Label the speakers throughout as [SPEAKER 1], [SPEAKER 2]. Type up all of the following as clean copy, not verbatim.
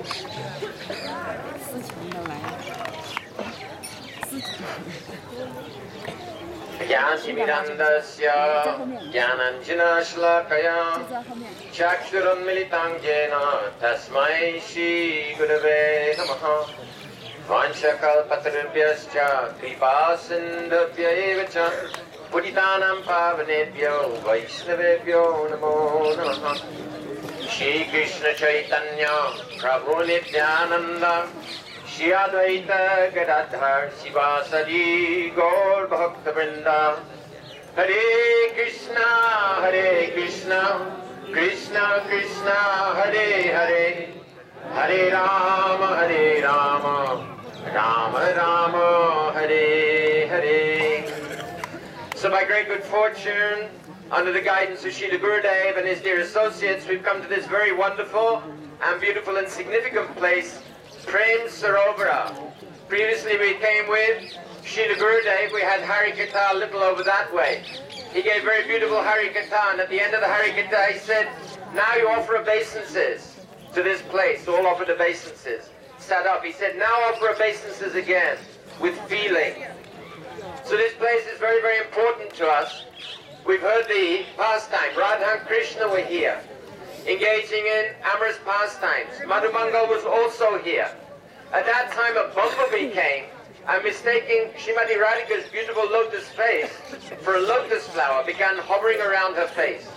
[SPEAKER 1] 思强的来了，思强。
[SPEAKER 2] ज्ञानतिमिरन्दस्य ज्ञानाञ्जनशलाकया चक्षुरुन्मिलितं येन तस्मै श्रीगुरवे नमः वाञ्छकल्पतरुभ्यश्च कृपासिन्धुभ्य एव च पतितानां पावनेभ्यो वैष्णवेभ्यो नमो नमः श्रीकृष्णचैतन्य प्रभु Nityanand Shri Advaita Gadadhar Sivasadi Gaur Bhakta Vrinda Hare Krishna Krishna Krishna Hare Hare Hare Rama Rama Rama Hare Hare. So by great good fortune, under the guidance of Srila Gurudev and his dear associates, we've come to this very wonderful and beautiful and significant place, Prem Sarovara. Previously we came with Srila Gurudev. We had Hari Katha a little over that way. He gave very beautiful Hari Katha, and at the end of the Hari Katha he said, now you offer obeisances to this place. All offered obeisances. Sat up. He said, now offer obeisances again with feeling. So this place is very, very important to us. We've heard the pastime. Radha and Krishna were here, engaging in amorous pastimes. Madhumangal was also here. At that time a bumblebee came and, mistaking Srimati Radhika's beautiful lotus face for a lotus flower, began hovering around her face.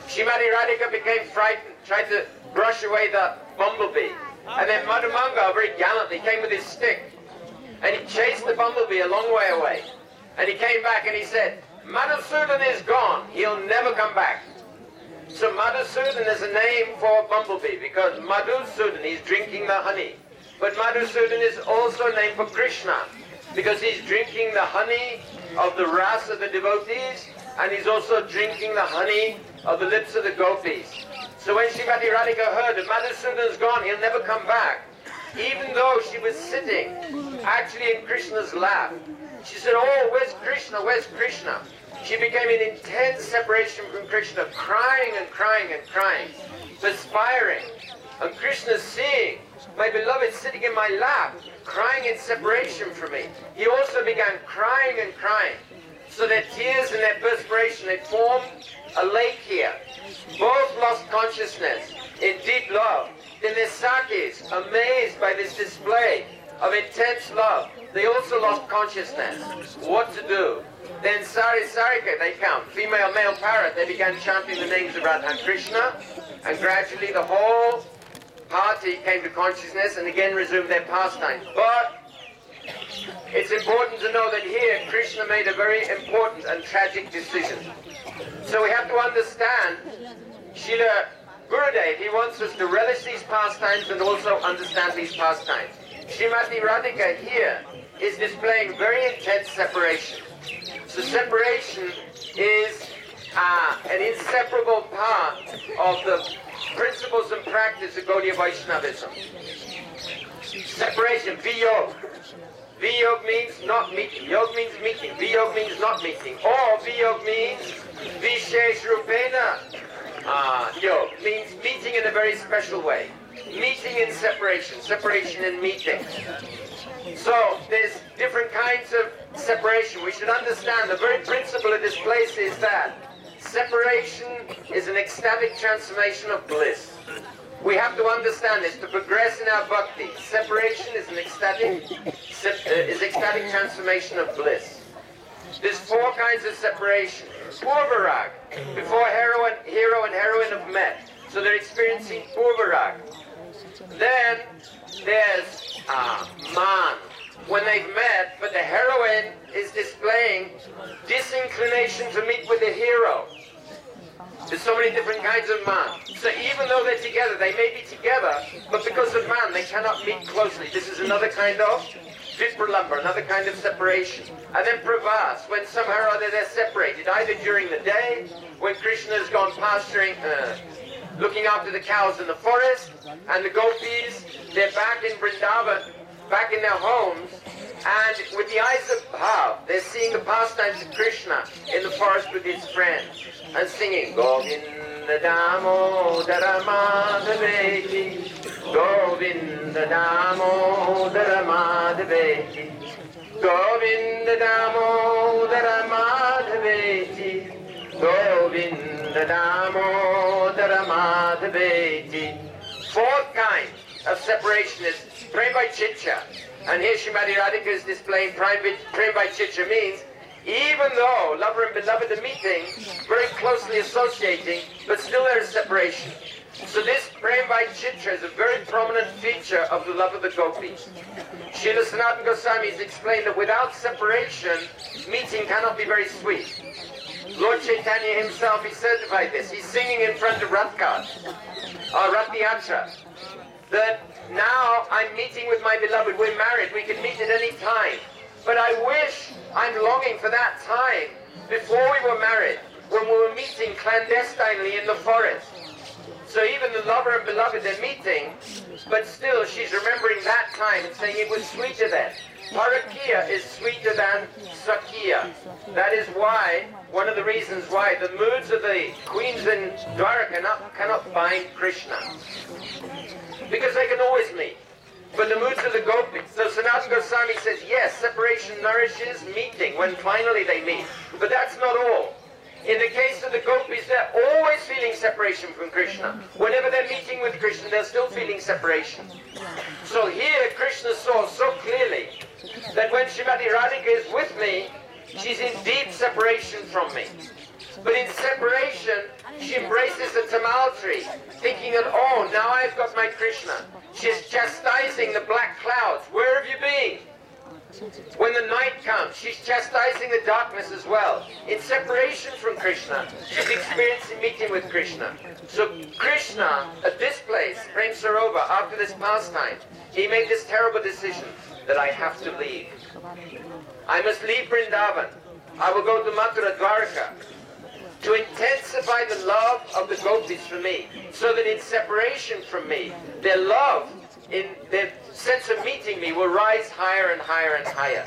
[SPEAKER 2] Srimati Radhika became frightened, tried to brush away the bumblebee. And then Madhumangal very gallantly came with his stick and he chased the bumblebee a long way away. And he came back and he said, Madhusudan is gone, he'll never come back. So Madhusudan is a name for bumblebee because Madhusudan, he's drinking the honey. But Madhusudan is also a name for Krishna because he's drinking the honey of the ras of the devotees, and he's also drinking the honey of the lips of the gopis. So when Srimati Radhika heard that Madhusudan's gone, he'll never come back, even though she was sitting actually in Krishna's lap, she said, oh, where's Krishna, where's Krishna? She became in intense separation from Krishna, crying and crying and crying, perspiring. And Krishna seeing my beloved sitting in my lap, crying in separation from me. He also began crying and crying. So their tears and their perspiration, they formed a lake here. Both lost consciousness in deep love. Then their Sakis, amazed by this display of intense love, they also lost consciousness. What to do? Then Sari Sarika, they come, female, male parrot, they began chanting the names of Radha and Krishna, and gradually the whole party came to consciousness and again resumed their pastimes. But it's important to know that here Krishna made a very important and tragic decision. So we have to understand Srila Gurudev, he wants us to relish these pastimes and also understand these pastimes. Srimati Radhika here is displaying very intense separation. So separation is an inseparable part of the principles and practice of Gaudiya Vaishnavism. Separation, viyog. Viyog means not meeting. Yog means meeting. Viyog means not meeting. Or viyog means vishesh rupena. Yog means meeting in a very special way. Meeting in separation. Separation in meeting. So there's different kinds of separation. We should understand the very principle of this place is that separation is an ecstatic transformation of bliss. We have to understand this to progress in our bhakti. Separation is an ecstatic transformation of bliss. There's four kinds of separation. Purvarag, before hero and heroine have met. So they're experiencing Purvarag. Then there's man, when they've met, but the heroine is displaying disinclination to meet with the hero. There's so many different kinds of man. So even though they're together, they may be together, but because of man, they cannot meet closely. This is another kind of vipralamba, another kind of separation. And then pravas, when somehow or other they're separated, either during the day, when Krishna has gone pasturing, looking after the cows in the forest, and the gopis, they're back in Vrindavan, back in their homes, and with the eyes of bhav, they're seeing the pastimes of Krishna in the forest with his friends, and singing Govinda Damodara Madhaveti, Govinda Govind Damodar Madhaveti, Govind Damodar Madhaveti, Govind Damodar Madhaveti. Fourth kind of separation is Prem by Chicha. And here Srimati Radhika is displaying Prem by Chicha means even though lover and beloved are meeting, very closely associating, but still there is separation. So this Prem by Chitta is a very prominent feature of the love of the gopis. Srila Sanatana Goswami has explained that without separation, meeting cannot be very sweet. Lord Chaitanya himself, he certified this. He's singing in front of Rathkar, or Rathyatra, that now I'm meeting with my beloved, we're married, we can meet at any time. But I wish, I'm longing for that time before we were married, when we were meeting clandestinely in the forest. So even the lover and beloved, they're meeting, but still she's remembering that time and saying it was sweeter then. Parakiya is sweeter than Sakya. That is why, one of the reasons why the moods of the queens in Dwaraka cannot bind Krishna. Because they can always meet. But the moods of the gopis. So Sanatana Goswami says, yes, separation nourishes meeting when finally they meet. But that's not all. In the case of the gopis, they're always feeling separation from Krishna. Whenever they're meeting with Krishna, they're still feeling separation. So here Krishna saw so clearly that when Srimati Radhika is with me, she's in deep separation from me. But in separation, she embraces the tamal tree, thinking that, oh, now I've got my Krishna. She's chastising the black clouds. Where have you been? When the night comes, she's chastising the darkness as well. In separation from Krishna, she's experiencing meeting with Krishna. So Krishna, at this place, Prem Sarovar, after this pastime, he made this terrible decision that I have to leave. I must leave Vrindavan. I will go to Mathura Dwarka to intensify the love of the gopis for me, so that in separation from me, their love, in their sense of meeting me, will rise higher and higher and higher.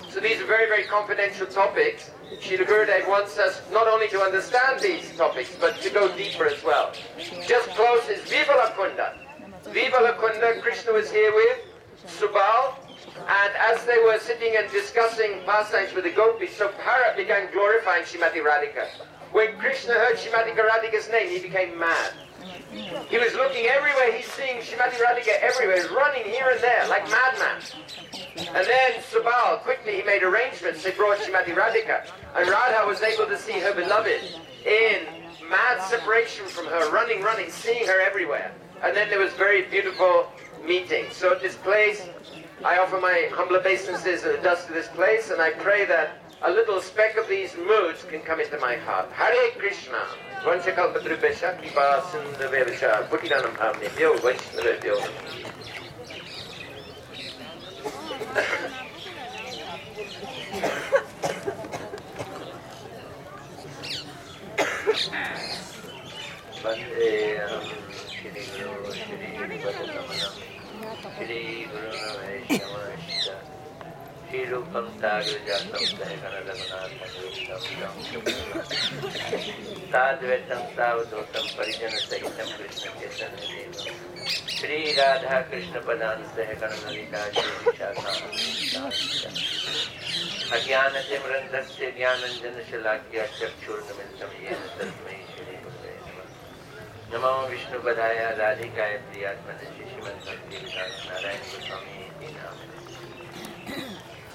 [SPEAKER 2] So these are very, very confidential topics. Srila Gurudev wants us not only to understand these topics, but to go deeper as well. Just close is Vivala Kunda. Vivala Kunda, Krishna was here with Subal, and as they were sitting and discussing pastimes with the gopis, so Bharat began glorifying Srimati Radhika. When Krishna heard Srimati Radhika's name, he became mad. He was looking everywhere, he's seeing Srimati Radhika everywhere, he's running here and there like madman. And then Subal, quickly he made arrangements, they brought Srimati Radhika, and Radha was able to see her beloved in mad separation from her, running, seeing her everywhere. And then there was very beautiful meeting. So at this place, I offer my humble obeisances and dust to this place, and I pray that a little speck of these moods can come into my heart. Hare Krishna. Vanchakalpatrupesha kripa sindhavevcha bhutidanam bhavnebhyo vaishnavebhyo. Vandeham Shri Guru Shri Vadasamanam Shri Guru Vaishnavasya Shri Rupam Sagrajatam Sahikana Raghunatham Tadvetam Savadotam Parijana Sahitam Krishna Chaitanya Deva Shri Radha Krishna Padan Sahikana Lalita Shri Vishakha Ajnana Timrandasya Jnananjana Shalakya Chakshurnamiltam Yena Tasmai Shri Gurave Namah Namo Vishnu Padaya Radhikaya Priyatmane Shishimant Bhakti Vikas Narayan Goswami Dinam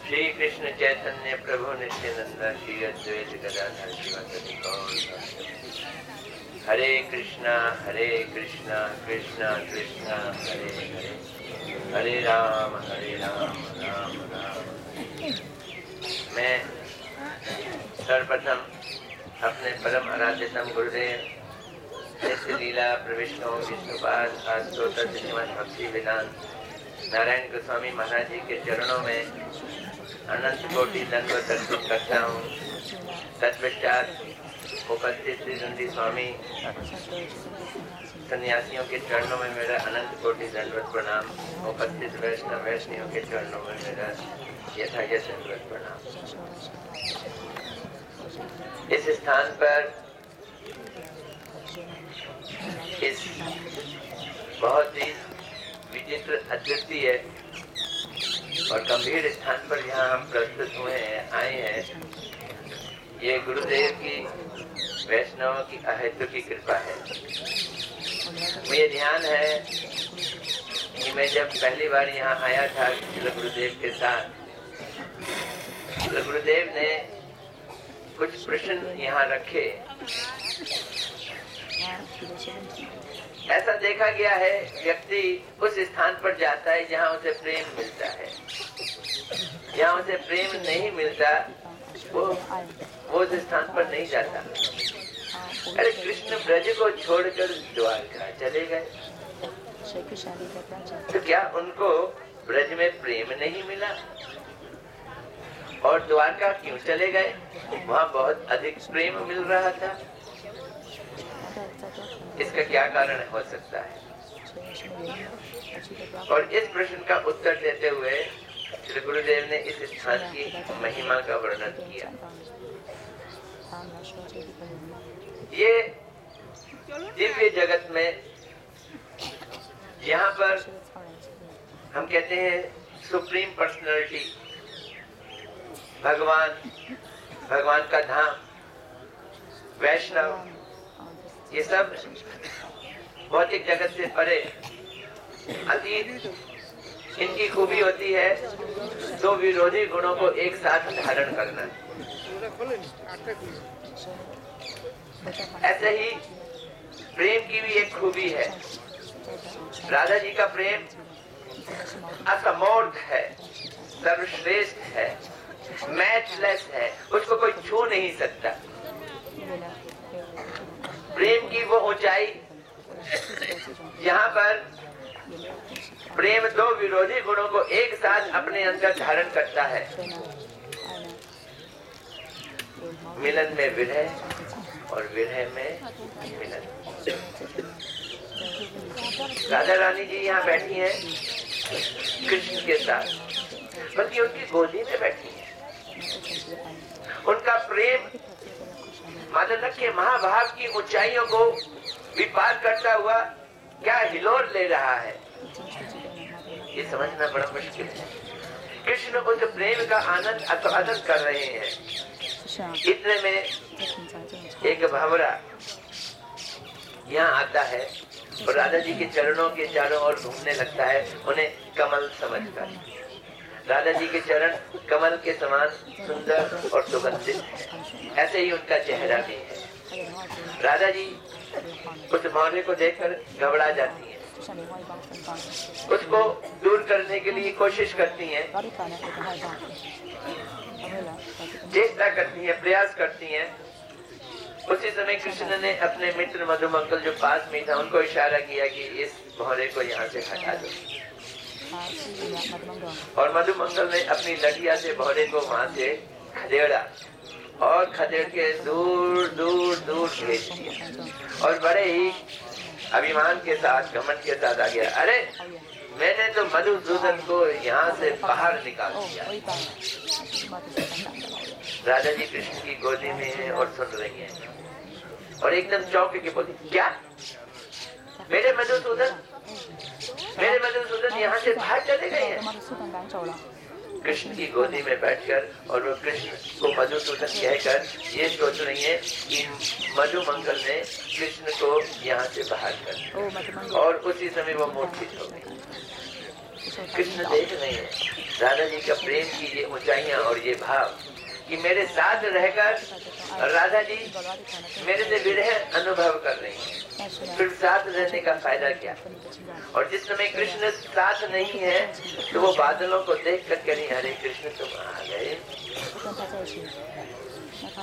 [SPEAKER 2] Shri Krishna Chaitanya Prabhu Nityananda Shri Advaita Gadadhar Shivasati Gaur Hare Krishna Krishna Krishna Hare Hare Hare Rama Rama Rama मैं सर्वप्रथम अपने परम आराध्यतम गुरुदेव जैसे लीला प्रविष्णु विष्णुपाद आस्तोत्र श्रीमद भक्ति वेदांत नारायण गोस्वामी महाराज जी के चरणों में अनंत कोटि दंडवत अर्पित करता हूँ। तत्पश्चात उपस्थित श्री नंदी स्वामी सन्यासियों के चरणों में मेरा अनंत कोटि दंडवत प्रणाम। उपस्थित वैष्णवियों के चरणों में मेरा यथायथ दंडवत प्रणाम। इस स्थान पर इस बहुत ही
[SPEAKER 3] विचित्र अद्वितीय और गंभीर स्थान पर यहाँ हम प्रस्तुत हुए हैं, आए हैं, ये गुरुदेव की वैष्णवों की अहेतु की कृपा है। मुझे ध्यान है कि मैं जब पहली बार यहाँ आया था श्री गुरुदेव के साथ, श्री गुरुदेव ने कुछ प्रश्न यहाँ रखे। ऐसा देखा गया है व्यक्ति उस स्थान पर जाता है जहाँ उसे प्रेम मिलता है, जहाँ उसे प्रेम नहीं मिलता वो उस स्थान पर नहीं जाता। अरे कृष्ण ब्रज को छोड़कर द्वारका चले गए, तो क्या उनको ब्रज में प्रेम नहीं मिला? और द्वारका क्यों चले गए? वहाँ बहुत अधिक प्रेम मिल रहा था। इसका क्या कारण हो सकता है? और इस प्रश्न का उत्तर देते हुए श्री गुरुदेव ने इस स्थान की महिमा का वर्णन किया। ये दिव्य जगत में यहाँ पर हम कहते हैं सुप्रीम पर्सनालिटी, भगवान का धाम, वैष्णव, ये सब भौतिक जगत से परे अतीत। इनकी खूबी होती है दो विरोधी गुणों को एक साथ धारण करना। ऐसे ही प्रेम की भी एक खूबी है। राधा जी का प्रेम असमोर्थ है, सर्वश्रेष्ठ है, मैचलेस है, उसको कोई छू नहीं सकता। प्रेम की वो ऊंचाई यहाँ पर प्रेम दो विरोधी गुणों को एक साथ अपने अंदर धारण करता है। मिलन में विरह और विरह में मिलन। राधा रानी जी यहाँ बैठी हैं कृष्ण के साथ, बल्कि उनकी गोदी में बैठी हैं। उनका प्रेम मादक के महाभाव की ऊंचाइयों को विपार करता हुआ क्या हिलोर ले रहा है, ये समझना बड़ा मुश्किल है। कृष्ण उस प्रेम का आनंद आस्वादन कर रहे हैं। इतने में एक भंवरा यहाँ आता है और राधा जी के चरणों के चारों ओर घूमने लगता है, उन्हें कमल समझकर। राधा जी के चरण कमल के समान सुंदर और सुगंधित है, ऐसे ही उनका चेहरा भी है। राधा जी उस भंवरे को देखकर घबरा जाती हैं, उसको दूर करने के लिए कोशिश करती हैं, चेष्टा करती हैं, प्रयास करती हैं। उसी समय कृष्ण ने अपने मित्र मधुमंगल जो पास में था उनको इशारा किया कि इस भंवरे को यहाँ से हटा दो। और मधुमंगल ने अपनी लठिया से भंवरे को वहां से खदेड़ा और खदेड़ के दूर दूर दूर भेज दिया और बड़े ही अभिमान के साथ, घमंड के साथ आ गया। अरे मैंने तो मधुसूदन को यहाँ से बाहर निकाल दिया। राधा जी कृष्ण की गोदी में है और सुन रही हैं और एकदम चौंक के बोली, क्या मेरे मधुसूदन यहाँ से बाहर चले गए हैं? कृष्ण की गोदी में बैठकर और वो कृष्ण को मधुसूदन कहकर ये सोच रही है कि मधुमंगल ने कृष्ण को यहाँ से बाहर कर, और उसी समय वो मूर्छित हो गई। कृष्ण देख रहे हैं राधा जी का प्रेम की ये ऊंचाइयां और ये भाव कि मेरे साथ रहकर राधा जी मेरे से विरह अनुभव कर रही हैं, फिर साथ रहने का फायदा क्या? और जिस समय कृष्ण साथ नहीं है तो वो बादलों को देख कर कह रही, अरे कृष्ण तुम आ गए।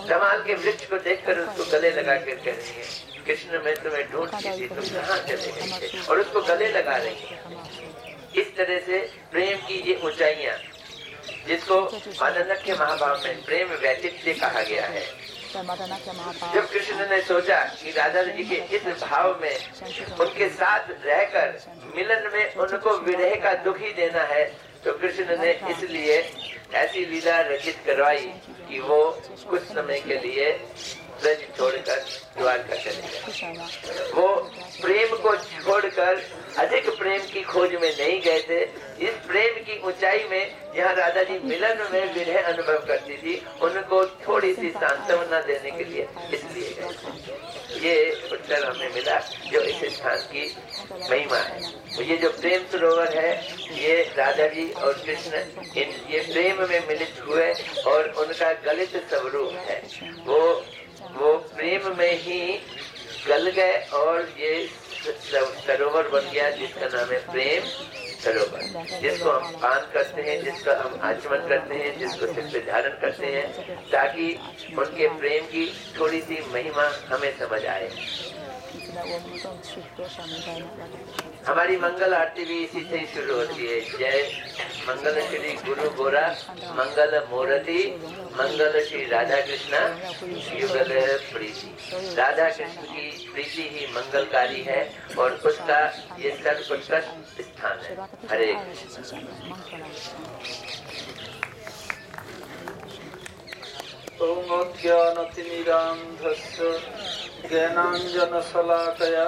[SPEAKER 3] कमाल के वृक्ष को देखकर उसको गले लगा कर कह रही है, कृष्ण मैं तुम्हें ढूंढती थी, तुम कहाँ चले गए थे? और उसको गले लगा रही है। इस तरह से प्रेम की ये ऊंचाइयां, जिसको मादनक्य महाभाव में प्रेम वैचित्र्य कहा गया है। जब कृष्ण ने सोचा कि राधा जी के इस भाव में उनके साथ रहकर मिलन में उनको विरह का दुख ही देना है, तो कृष्ण ने इसलिए ऐसी लीला रचित करवाई कि वो कुछ समय के लिए ब्रज छोड़कर द्वारका चले गए। वो प्रेम को छोड़कर अधिक प्रेम की खोज में नहीं गए थे। इस प्रेम की ऊंचाई में यहाँ राधा जी मिलन में विरह अनुभव करती थी, उनको थोड़ी सी सांत्वना देने के लिए इसलिए गए। ये उत्तर हमें मिला जो इस स्थान की महिमा है। ये जो प्रेम सरोवर है, ये राधा जी और कृष्ण ये प्रेम में मिलित हुए और उनका गलित स्वरूप है। वो प्रेम में ही गल गए और ये सरोवर बन गया जिसका नाम है प्रेम सरोवर, जिसको हम पान करते हैं, जिसका हम आचमन करते हैं, जिसको सिर पे धारण करते हैं, ताकि उनके प्रेम की थोड़ी सी महिमा हमें समझ आए। हमारी मंगल आरती भी इसी से ही शुरू होती है। जय मंगल श्री गुरु गोरा मंगल मूर्ति मंगल श्री राधा कृष्ण युगल प्रीति। राधा कृष्ण की प्रीति ही मंगलकारी है और उसका ये सर्वोत्कृष्ट स्थान है। हरे कृष्ण।
[SPEAKER 4] ओम अज्ञानतिमिरान्धस्य ज्ञानाञ्जनशलाकया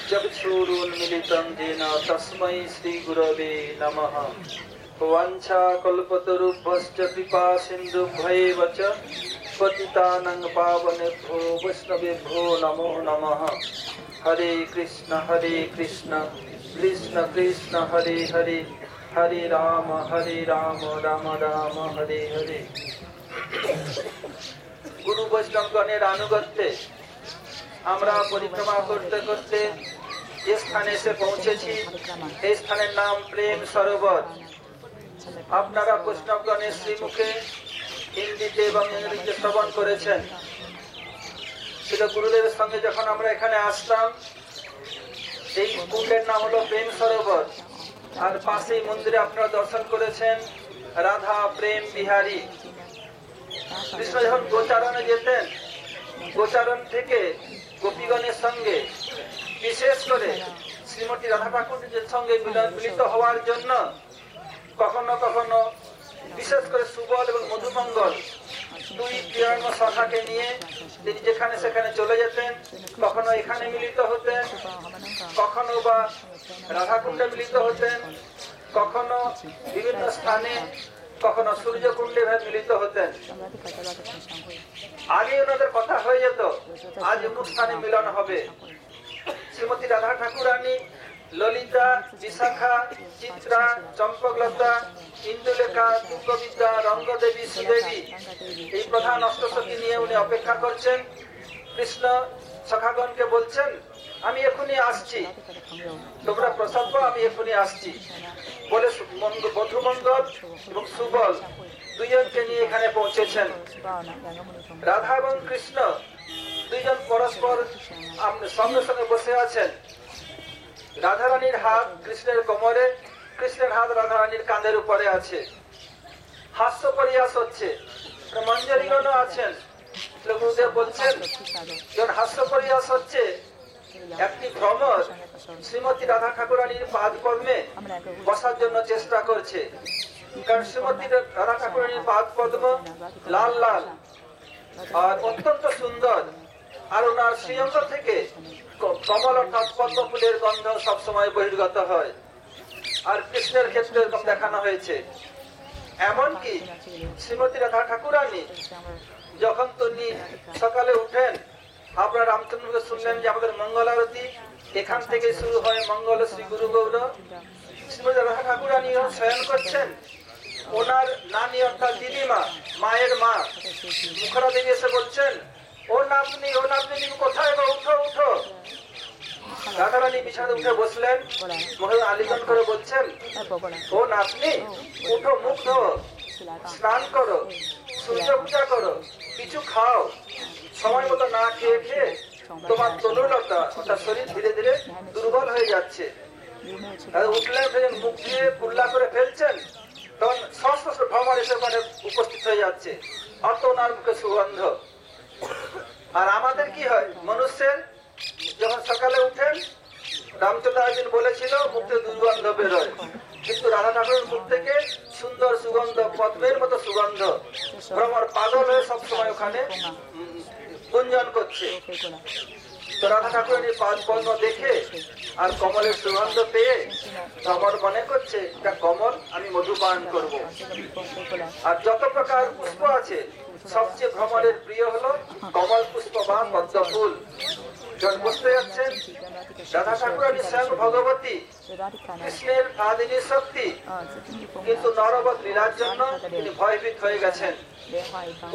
[SPEAKER 4] चक्षुरुन्मीलितं येन तस्मै श्रीगुरवे नमः। वाञ्छाकल्पतरुभ्यश्च कृपासिन्धुभ्यैव च पतितानां पावनेभ्यो वैष्णवेभ्यो नमो नमः। हरे कृष्ण कृष्ण कृष्ण हरे हरे, हरे राम राम राम हरे हरे। गुरु বৈষ্ণবগণের আনুগত্যে আমরা পরিক্রমা করতে করতে যে স্থানে এসে পৌঁছেছি, এই স্থানের নাম প্রেম সরোবর। আপনারা বৈষ্ণবগণের শ্রীমুখে হিন্দিতে এবং ইংরেজিতে শ্রবণ করেছেন। ছিল গুরুদেবের সঙ্গে যখন আমরা এখানে আসলাম, এই কুণ্ডের নাম হলো প্রেম সরোবর। আর পাশেই মন্দিরে আপনারা দর্শন করেছেন রাধা প্রেম বিহারী। কৃষ্ণ যখন গোচারণে যেতেন, গোচারণ থেকে গোপীগণের সঙ্গে বিশেষ করে শ্রীমতী রাধা ঠাকুরের সঙ্গে মিলিত হওয়ার জন্য কখনো কখনো বিশেষ করে সুবল এবং মধুমঙ্গল দুই প্রিয়ম সখাকে নিয়ে তিনি যেখানে সেখানে চলে যেতেন। কখনো এখানে মিলিত হতেন, কখনো বা রাধাকুণ্ডে মিলিত হতেন, কখনো বিভিন্ন স্থানে, কখনো সূর্যকুণ্ডে মিলিত হতেন। আগে ওনাদের কথা হয়ে যেত আজ অনুষ্ঠানে মিলন হবে। শ্রীমতী রাধা ঠাকুরানী, ললিতা, বিশাখা, চিত্রা, চম্পকলতা, ইন্দুলেখা, তুঙ্গবিদ্যা, রঙ্গদেবী, শ্রীদেবী, এই প্রধান অষ্টসখী নিয়ে উনি অপেক্ষা করছেন। কৃষ্ণ সখাগণকে বলছেন, আমি এখনই আসছি, তোমরা প্রসাদ পাও, আমি এখনই আসছি বলে মধুমঙ্গল এবং সুবল দুইজনকে নিয়ে এখানে পৌঁছেছেন। রাধা এবং কৃষ্ণ দুইজন পরস্পর সঙ্গে সঙ্গে বসে আছেন। রাধারানীর হাত কৃষ্ণের কোমরে, কৃষ্ণের হাত রাধারানীর কাঁধের উপরে আছে। হাস্য পরিহাস হচ্ছে, মঞ্জরীগণও আছেন। গুরুদেব বলছেন যখন হাস্য পরিহাস হচ্ছে, একটি ভ্রমর শ্রীমতী রাধা ঠাকুরানীর পাদ পদ্মে বসার জন্য চেষ্টা করছে। কারণ শ্রীমতী রাধা ঠাকুরানীর পাদ পদ্ম লাল লাল আর অত্যন্ত সুন্দর, আর ওনার শ্রীঅঙ্গ থেকে কমল অর্থাৎ পদ্ম ফুলের গন্ধ সবসময় বহির্গত হয়। আর কৃষ্ণের ক্ষেত্রে এরকম দেখানো হয়েছে। এমনকি শ্রীমতী রাধা ঠাকুরানী যখন তিনি সকালে উঠেন, আপনারা রামচন্দ্রকে শুনলেন যে আমাদের মঙ্গল আরতি এখান থেকে শুরু হয়, মঙ্গল শ্রী গুরু গৌর। শ্রীমতী রাধা ঠাকুরানী শয়ন করছেন, ওনার নানি অর্থাৎ দিদিমা, মায়ের মা মুখরা দেবী এসে বলছেন, ও নাতনি তুমি কোথায় গো, উঠো উঠো। রাধারানী বিছানায় উঠে বসলেন, মহিলা আলিঙ্গন করে বলছেন, ও নাতনি উঠো, মুখ ধো, স্নান করো, সূর্য পূজা করো, কিছু খাও। সময় মতো না খেয়ে খেয়ে তোমার তনুলতা অর্থাৎ শরীর ধীরে ধীরে দুর্বল হয়ে যাচ্ছে। উঠলেন, মুখ দিয়ে কুল্লা করে ফেলছেন, তখন সংস্পর্শ ভ্রমণ এসে ওখানে উপস্থিত হয়ে যাচ্ছে, অত ওনার মুখে সুগন্ধ। আর আমাদের কি হয়, মনুষ্যের যখন সকালে উঠেন, রামচন্দ্র একদিন বলেছিল মুখে দুর্গন্ধ বেরোয়, কিন্তু রাধা ঠাকুরের মুখ থেকে সুন্দর সুগন্ধ, পদ্মের মতো সুগন্ধ। ভ্রমর পাগল হয়ে সবসময় ওখানে গুঞ্জন করছে। তো রাধা ঠাকুরানী পাঁচ বর্ণ দেখে আর কমলের সুগন্ধ পেয়ে ভ্রমর মনে করছে এটা কমল, আমি মধু পান করব। আর যত প্রকার পুষ্প আছে সবচেয়ে ভ্রমরের প্রিয় হলো কমল পুষ্প বা পদ্ম ফুল। যখন বুঝতে যাচ্ছেন রাধা ঠাকুরানী স্বয়ং ভগবতী, কৃষ্ণের আদিনী শক্তি, কিন্তু নরবৎ লীলার জন্য তিনি ভয়ভীত হয়ে গেছেন।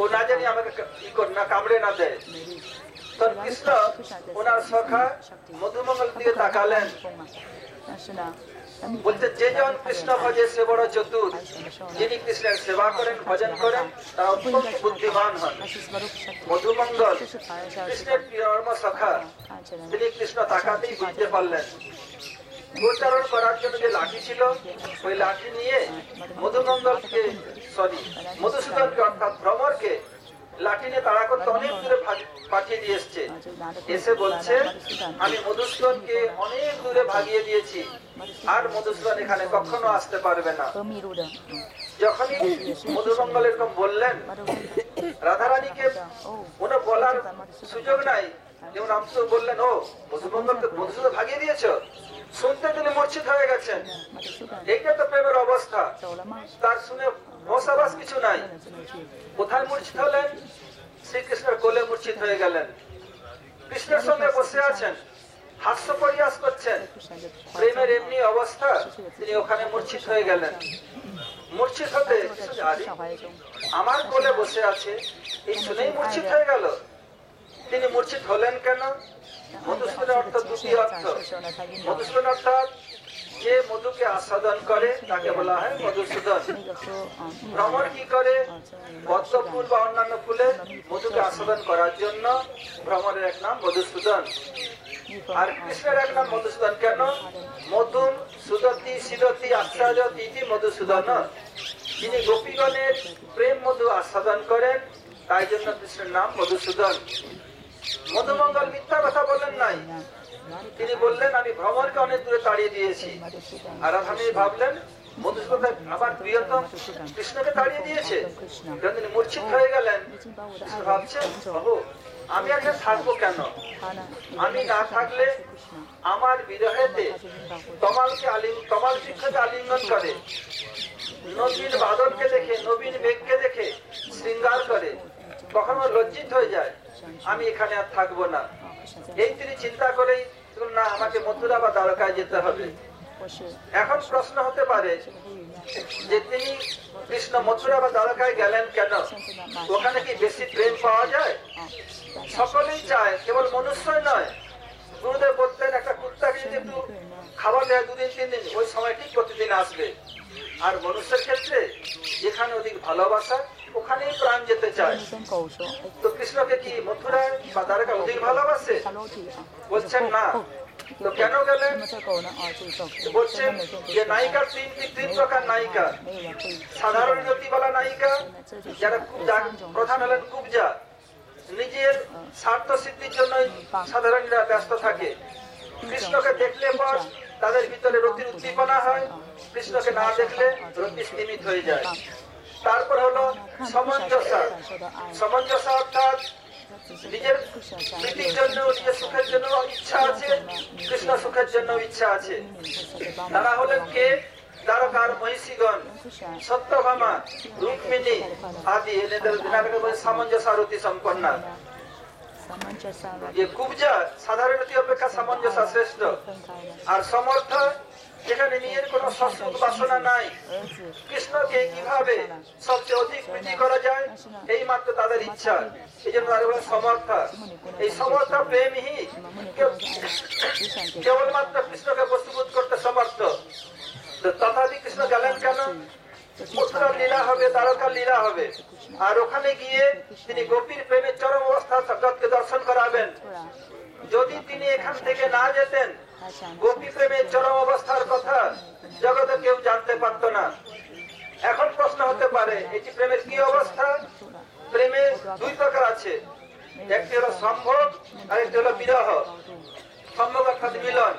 [SPEAKER 4] ও না জানি আমাকে না কামড়ে না দেয়। তখন কৃষ্ণ ওনার সখা মধুমঙ্গল দিকে তাকালেন, বলতে যে জন কৃষ্ণ ভজে সে বড় চতুর। যিনি কৃষ্ণের সেবা করেন, ভজন করেন, তারা অত্যন্ত বুদ্ধিমান হন। মধুমঙ্গল কৃষ্ণের প্রিয়তম সখা, তিনি কৃষ্ণ তাকাতেই বুঝতে পারলেন। গোচারণ করার জন্য যে লাঠি ছিল, ওই লাঠি নিয়ে মধুসূদনকে অর্থাৎ ভ্রমরকে লাঠি নিয়ে তাড়া করতে অনেক দূরে পাঠিয়ে দিয়ে এসছে। এসে বলছে আমি মধুসূদনকে অনেক দূরে ভাগিয়ে দিয়েছি, আর মধুসূদন এখানে কখনো আসতে পারবে না। যখনই মধুমঙ্গল এরকম বললেন, রাধারানীকে ওনার বলার সুযোগ নাই, যেমন আমসু বললেন ও মধুমঙ্গলকে মধুসূদন ভাগিয়ে দিয়েছ, শুনতে তিনি মূর্ছিত হয়ে গেছেন। এইটা তো প্রেমের অবস্থা, তার শুনে মশাবাস কিছু নাই। কোথায় মূর্ছিত হলেন? শ্রীকৃষ্ণের কোলে মূর্ছিত হয়ে গেলেন। কৃষ্ণের সঙ্গে বসে আছেন, হাস্য পরিহাস করছেন। প্রেমের এমনি অবস্থা, তিনি ওখানে মূর্ছিত হয়ে গেলেন। মূর্ছিত হতে আমার কোলে বসে আছে, এই শুনেই মূর্ছিত হয়ে গেল। তিনি মূর্ছিত হলেন কেন? মধুসূদন অর্থ দুটি অর্থ। মধুসূদন অর্থাৎ যে মধুকে আস্বাদন করে তাকে বলা হয় মধুসূদন। ভ্রমর কি করে? পদ্ম ফুল বা অন্যান্য ফুলে মধুকে আস্বাদন করার জন্য ভ্রমরের এক নাম মধুসূদন। আর কৃষ্ণের এক নাম মধুসূদন কেন? মধুম সুদতি সিদতি আস্বাদতি মধুসূদন। যিনি গোপীগণের প্রেম মধু আস্বাদন করেন, তাই জন্য কৃষ্ণের নাম মধুসূদন। মধুমঙ্গল মিথ্যা কথা বললেন নাই, তিনি বললেন আমি ভ্রমরকে অনেক দূরে তাড়িয়ে দিয়েছি। আর আপনি ভাবলেন মধুসূদন আমার প্রিয়তম কৃষ্ণকে তাড়িয়ে দিয়েছে। যখন তিনি মূর্ছিত হয়ে গেলেন, ভাবছেন বাবু আমি এখানে থাকবো কেন? আমি না থাকলে আমার বিরহেতে তমাল বৃক্ষকে আলিঙ্গন করে, নবীন বাদলকে দেখে, নবীন মেঘকে দেখে শৃঙ্গার করে, কখনো লজ্জিত হয়ে যায়। আমি এখানে আর থাকবো না। এই তিনি চিন্তা করেই না আমাকে মথুরা বা দ্বারকায় যেতে হবে। এখন প্রশ্ন হতে পারে যে তিনি কৃষ্ণ মথুরা বা দ্বারকায় গেলেন কেন? ওখানে কি বেশি প্রেম পাওয়া যায়? সকলেই চায়, কেবল মনুষ্যই নয়। গুরুদেব বলতেন একটা কুত্তাকে যদি একটু খাবার দেয় 2 দিন 3 দিন, ওই সময় ঠিক প্রতিদিন আসবে। আর মনুষ্যের ক্ষেত্রে যেখানে অধিক ভালোবাসা, ওখানেই প্রাণ যেতে চায়। তো কৃষ্ণকে কি মথুরা বা দ্বারকা অধিক ভালোবাসে? বলছেন না। তো কেন গেলেন? বলছেন যে নায়িকা 3 প্রকার নায়িকা। সাধারণ জ্যোতিবালা নায়িকা, যারা প্রধান হলেন কুবজা, নিজের স্বার্থ সিদ্ধির জন্যই সাধারণরা ব্যস্ত থাকে। কৃষ্ণকে দেখলে পর তাদের ভিতরে রতির উদ্দীপনা হয়, কৃষ্ণকে না দেখলে রতি স্তিমিত হয়ে যায়। তারপর হলো সমঞ্জসা। সমঞ্জসা অর্থাৎ নিজের প্রীতির জন্য, নিজের সুখের জন্য ইচ্ছা আছে, কৃষ্ণ সুখের জন্য ইচ্ছা আছে। তারা হলেন কে? দ্বারকার মহিষীগণ, সত্যভামা, রুক্মিণী আদি। এদের সামঞ্জস্য রতি সম্পন্না। যে কুবজা সাধারণ রতি অপেক্ষা সামঞ্জস্য শ্রেষ্ঠ। আর সমর্থ, যেখানে নিজের কোন সৎসুখ বাসনা নাই, কৃষ্ণকে কিভাবে সবচেয়ে অধিক প্রীতি করা যায় এই মাত্র তাদের ইচ্ছা। এই জন্য তাদের বলে সমর্থা। এই সমর্থা প্রেমই কেবলমাত্র কৃষ্ণকে বস্তুভূত করতে সমর্থ। তথাপি কৃষ্ণ গেলেন কেন? মথুরার লীলা হবে, দ্বারকার লীলা হবে। আর ওখানে গিয়ে তিনি গোপীর প্রেমের চরম অবস্থা জগৎকে দর্শন করাবেন। যদি তিনি এখান থেকে না যেতেন, গোপী প্রেমের চরম অবস্থার কথা জগতে কেউ জানতে পারত না। এখন প্রশ্ন হতে পারে এটি প্রেমের কি অবস্থা? প্রেমের 2 প্রকার আছে, একটি হলো সম্ভোগ আর একটি হলো বিরহ। সম্ভোগ অর্থাৎ মিলন,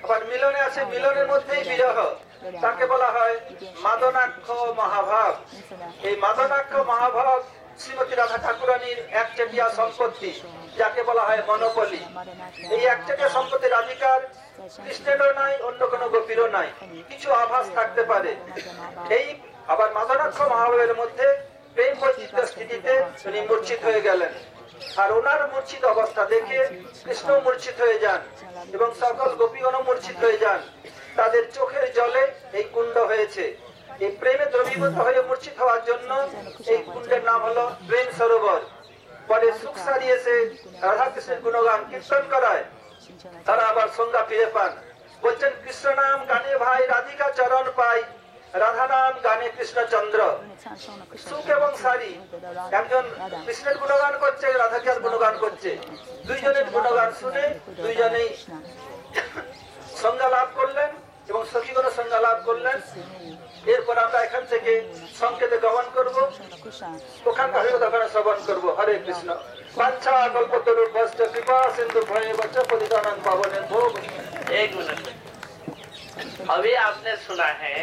[SPEAKER 4] আবার মিলনে আছে মিলনের মধ্যেই বিরহ। তাকে বলা হয় মাদনাক্ষ মহাভাব। এই মাদনাক্ষ মহাভাব শ্রীমতী রাধা ঠাকুরানীর একচেটিয়া সম্পত্তি, যাকে বলা হয় মনোপলি। এই একচেটিয়া সম্পত্তির অধিকার কৃষ্ণেরও নাই, অন্য কোনো গোপীরও নাই, কিছু আভাস থাকতে পারে। এই আবার মাদনাক্ষ মহাভাবের মধ্যে প্রেম বৈচিত্র্য স্থিতিতে উনি মূর্ছিত হয়ে গেলেন। আর ওনার মূর্ছিত অবস্থা দেখে কৃষ্ণ মূর্ছিত হয়ে যান এবং সকল গোপীগণ মূর্ছিত হয়ে যান। তাদের চোখের জলে এই কুণ্ড হয়েছে। এই প্রেমে দ্রবীভূত হয়ে মূর্ছিত হওয়ার জন্য এই কুণ্ডের নাম হলো প্রেম সরোবর। পরে সুখ সারিয়ে এসে রাধা কৃষ্ণের গুণগান কীর্তন করায় তারা আবার সংজ্ঞা ফিরে পান। বলছেন, কৃষ্ণ নাম গানে ভাই রাধিকা চরণ পাই, রাধা নাম গানে কৃষ্ণচন্দ্র। সুখ এবং সারি, একজন কৃষ্ণের গুণগান করছে, রাধাকে আর গুণগান করছে। দুইজনের গুণগান শুনে দুইজনেই সংজ্ঞা লাভ করলেন এবং সখীগণ সংজ্ঞা লাভ করলেন। এরপর আমরা এখান থেকে সংকেতে গমন করবো, ওখানকার হরিকথা শ্রবণ করবো। হরে কৃষ্ণ। বাঞ্ছা কল্পতরুর ভস্ত কৃপা সিন্ধু ভয়ে বচ্চ পতিতানং পাবনে ভোগ।
[SPEAKER 3] एक मिनट, अभी आपने सुना है